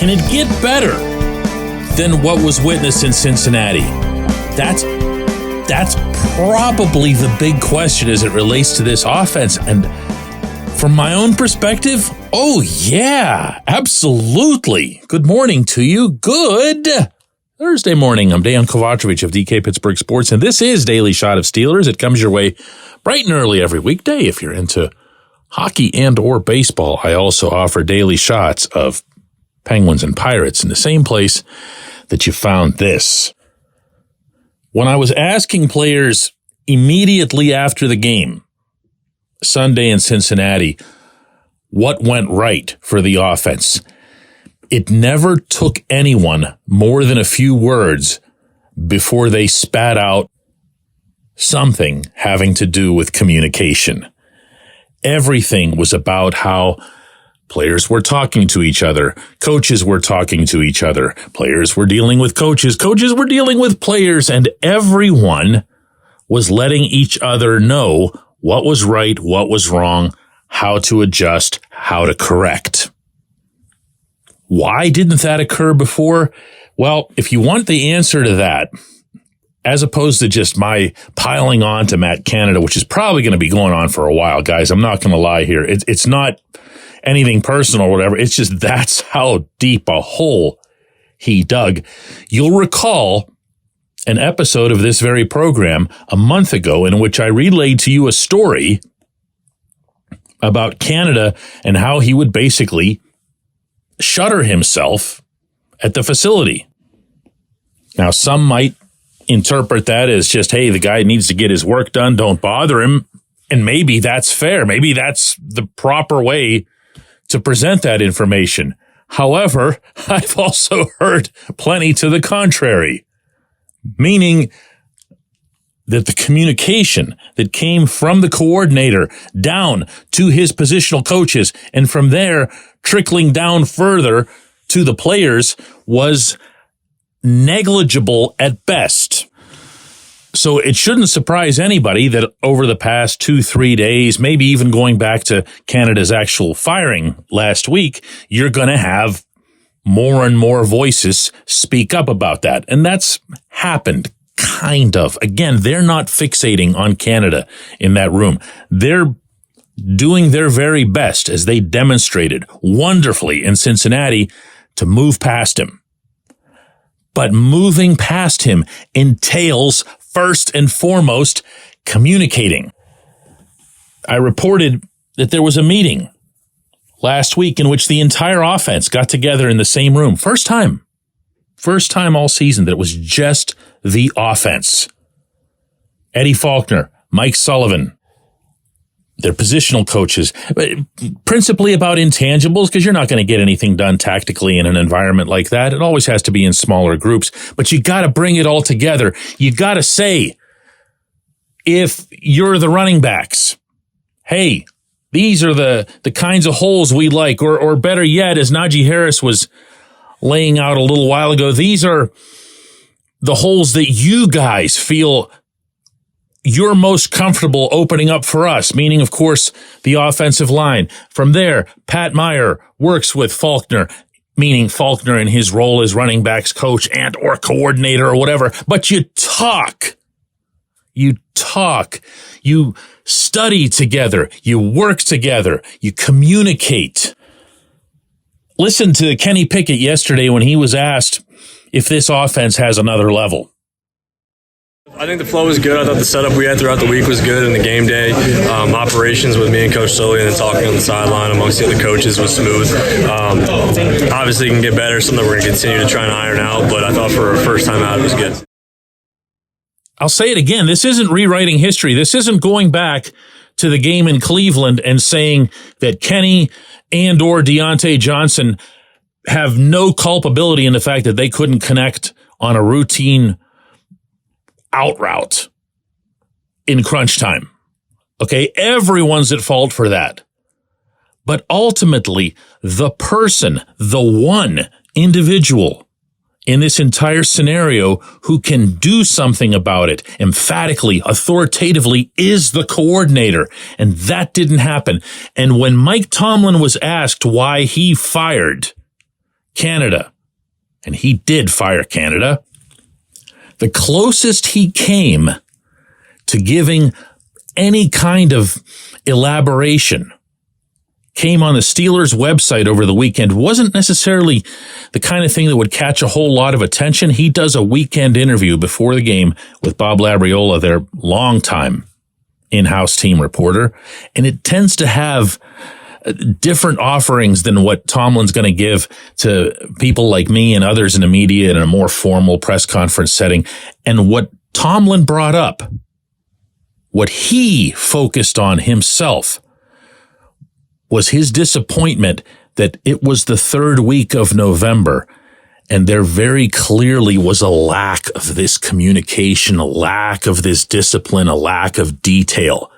Can it get better than what was witnessed in Cincinnati? That's probably the big question as it relates to this offense. And from my own perspective, oh yeah, absolutely. Good morning to you. Good Thursday morning. I'm Dejan Kovacevic of DK Pittsburgh Sports, and this is Daily Shot of Steelers. It comes your way bright and early every weekday. If you're into hockey and or baseball, I also offer daily shots of Penguins and Pirates in the same place that you found this. When I was asking players immediately after the game, Sunday in Cincinnati, what went right for the offense, it never took anyone more than a few words before they spat out something having to do with communication. Everything was about how players were talking to each other, coaches were talking to each other, players were dealing with coaches, coaches were dealing with players, and everyone was letting each other know what was right, what was wrong, how to adjust, how to correct. Why didn't that occur before? Well, if you want the answer to that, as opposed to just my piling on to Matt Canada, which is probably going to be going on for a while, guys, I'm not going to lie here. It's not anything personal or whatever. It's just that's how deep a hole he dug. You'll recall an episode of this very program a month ago in which I relayed to you a story about Canada and how he would basically shutter himself at the facility. Now, some might interpret that as just, hey, the guy needs to get his work done, don't bother him. And maybe that's fair. Maybe that's the proper way to present that information. However, I've also heard plenty to the contrary, meaning that the communication that came from the coordinator down to his positional coaches and from there trickling down further to the players was negligible at best. So it shouldn't surprise anybody that over the past 2-3 days, maybe even going back to Canada's actual firing last week, you're going to have more and more voices speak up about that. And that's happened, kind of. Again, they're not fixating on Canada in that room. They're doing their very best, as they demonstrated wonderfully in Cincinnati, to move past him. But moving past him entails, first and foremost, communicating. I reported that there was a meeting last week in which the entire offense got together in the same room. First time all season that it was just the offense. Eddie Faulkner, Mike Sullivan, their positional coaches, principally about intangibles, because you're not going to get anything done tactically in an environment like that. It always has to be in smaller groups, but you got to bring it all together. You got to say, if you're the running backs, hey, these are the kinds of holes we like, or better yet, as Najee Harris was laying out a little while ago, these are the holes that you guys feel you're most comfortable opening up for us, meaning, of course, the offensive line. From there, Pat Meyer works with Faulkner, meaning Faulkner in his role as running backs coach and or coordinator or whatever. But you talk, you study together, you work together, you communicate. Listen to Kenny Pickett yesterday when he was asked if this offense has another level. I think the flow was good. I thought the setup we had throughout the week was good, and the game day operations with me and Coach Sully and then talking on the sideline amongst the other coaches was smooth. Obviously, it can get better, something we're going to continue to try and iron out, but I thought for our first time out, it was good. I'll say it again. This isn't rewriting history. This isn't going back to the game in Cleveland and saying that Kenny and or Deontay Johnson have no culpability in the fact that they couldn't connect on a routine out route in crunch time. Okay, everyone's at fault for that. But ultimately, the person, the one individual in this entire scenario who can do something about it emphatically, authoritatively, is the coordinator. And that didn't happen. And when Mike Tomlin was asked why he fired Canada, and he did fire Canada, the closest he came to giving any kind of elaboration came on the Steelers' website over the weekend. Wasn't necessarily the kind of thing that would catch a whole lot of attention. He does a weekend interview before the game with Bob Labriola, their longtime in-house team reporter, and it tends to have different offerings than what Tomlin's going to give to people like me and others in the media in a more formal press conference setting. And what Tomlin brought up, what he focused on himself, was his disappointment that it was the third week of November and there very clearly was a lack of this communication, a lack of this discipline, a lack of detail.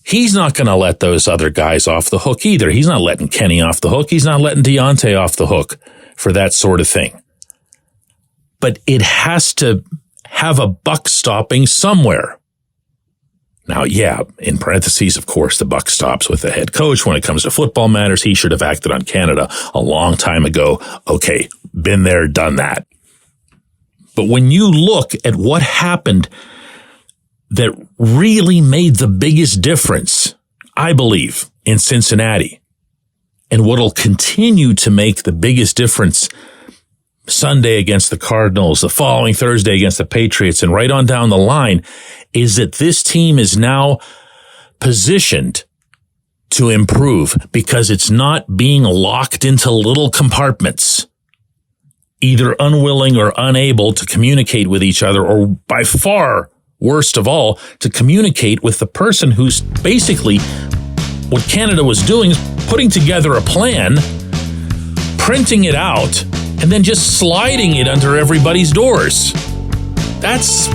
He's not going to let those other guys off the hook either. He's not letting Kenny off the hook. He's not letting Deontay off the hook for that sort of thing. But it has to have a buck stopping somewhere. Now, yeah, in parentheses, of course, the buck stops with the head coach. When it comes to football matters, he should have acted on Canada a long time ago. Okay, been there, done that. But when you look at what happened that really made the biggest difference, I believe, in Cincinnati, and what'll continue to make the biggest difference Sunday against the Cardinals, the following Thursday against the Patriots, and right on down the line, is that this team is now positioned to improve because it's not being locked into little compartments, either unwilling or unable to communicate with each other, or by far, worst of all, to communicate with the person who's basically, what Canada was doing is putting together a plan, printing it out, and then just sliding it under everybody's doors. That's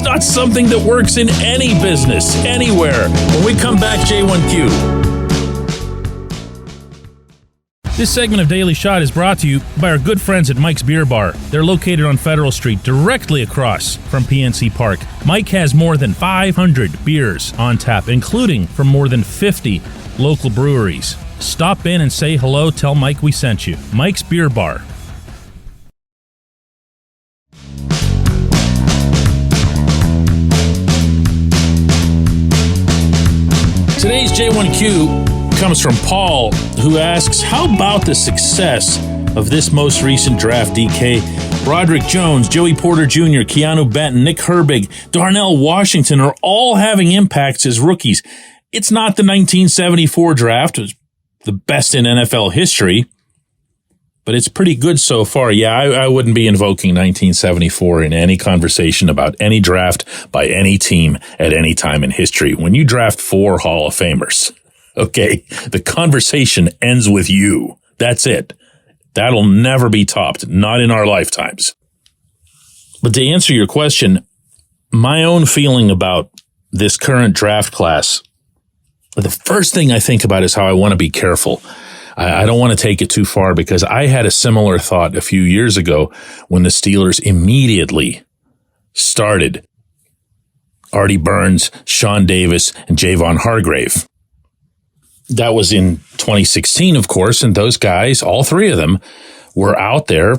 not something that works in any business, anywhere. When we come back, J1Q. This segment of Daily Shot is brought to you by our good friends at Mike's Beer Bar. They're located on Federal Street, directly across from PNC Park. Mike has more than 500 beers on tap, including from more than 50 local breweries. Stop in and say hello. Tell Mike we sent you. Mike's Beer Bar. Today's J1Q comes from Paul, who asks, how about the success of this most recent draft, DK? Broderick Jones, Joey Porter Jr., Keanu Benton, Nick Herbig, Darnell Washington are all having impacts as rookies. It's not the 1974 draft. It was the best in NFL history, but it's pretty good so far. Yeah, I wouldn't be invoking 1974 in any conversation about any draft by any team at any time in history. When you draft 4 Hall of Famers, okay, the conversation ends with you. That's it. That'll never be topped, not in our lifetimes. But to answer your question, my own feeling about this current draft class, the first thing I think about is how I want to be careful. I don't want to take it too far because I had a similar thought a few years ago when the Steelers immediately started Artie Burns, Sean Davis, and Javon Hargrave. That was in 2016, of course, and those guys, all 3 of them, were out there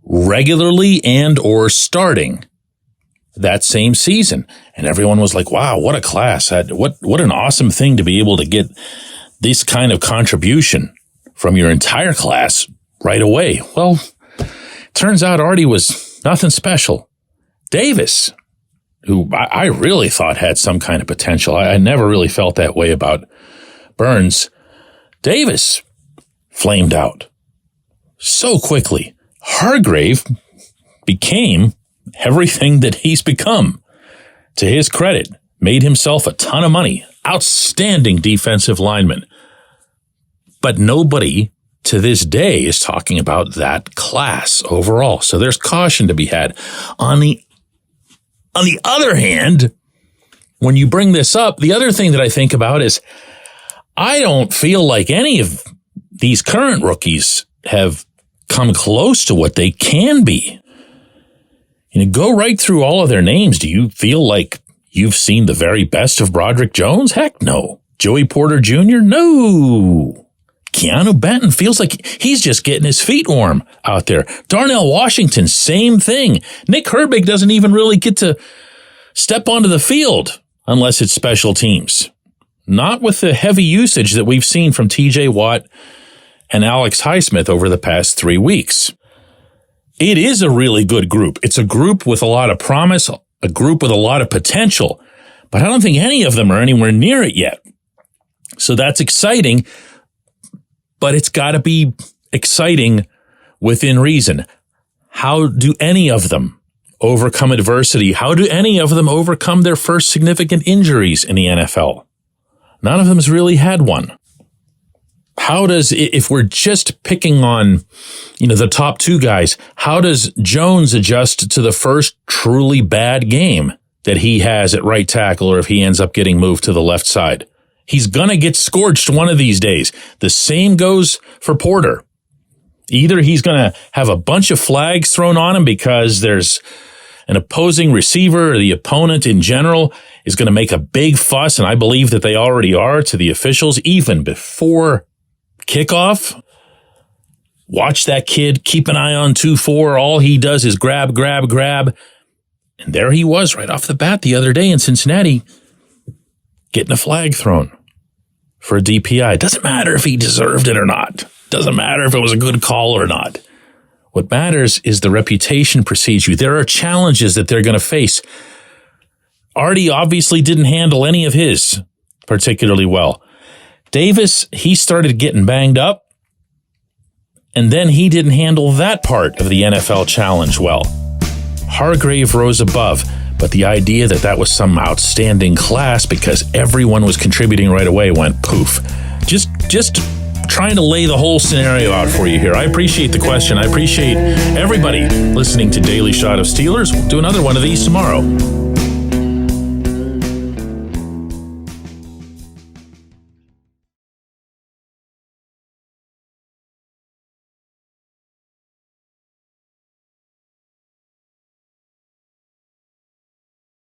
regularly and or starting that same season. And everyone was like, wow, what a class. What an awesome thing to be able to get this kind of contribution from your entire class right away. Well, turns out Artie was nothing special. Davis, who I really thought had some kind of potential. I never really felt that way about Burns. Davis flamed out so quickly. Hargrave became everything that he's become. To his credit, made himself a ton of money. Outstanding defensive lineman. But nobody to this day is talking about that class overall. So there's caution to be had. On the other hand, when you bring this up, the other thing that I think about is I don't feel like any of these current rookies have come close to what they can be. You know, go right through all of their names. Do you feel like you've seen the very best of Broderick Jones? Heck no. Joey Porter Jr.? No. Keanu Benton feels like he's just getting his feet warm out there. Darnell Washington, same thing. Nick Herbig doesn't even really get to step onto the field unless it's special teams. Not with the heavy usage that we've seen from TJ Watt and Alex Highsmith over the past 3 weeks. It is a really good group. It's a group with a lot of promise, a group with a lot of potential, but I don't think any of them are anywhere near it yet. So that's exciting, but it's got to be exciting within reason. How do any of them overcome adversity? How do any of them overcome their first significant injuries in the NFL? None of them has really had one. How does, if we're just picking on, the top 2 guys, how does Jones adjust to the first truly bad game that he has at right tackle, or if he ends up getting moved to the left side? He's going to get scorched one of these days. The same goes for Porter. Either he's going to have a bunch of flags thrown on him because there's an opposing receiver, or the opponent in general is going to make a big fuss, and I believe that they already are, to the officials even before kickoff. Watch that kid, keep an eye on 2-4. All he does is grab. And there he was right off the bat the other day in Cincinnati, getting a flag thrown for a DPI. It doesn't matter if he deserved it or not. Doesn't matter if it was a good call or not. What matters is the reputation precedes you. There are challenges that they're going to face. Artie obviously didn't handle any of his particularly well. Davis, he started getting banged up, and then he didn't handle that part of the NFL challenge well. Hargrave rose above, but the idea that was some outstanding class because everyone was contributing right away went poof. Just trying to lay the whole scenario out for you here. I appreciate the question. I appreciate everybody listening to Daily Shot of Steelers. We'll do another one of these tomorrow.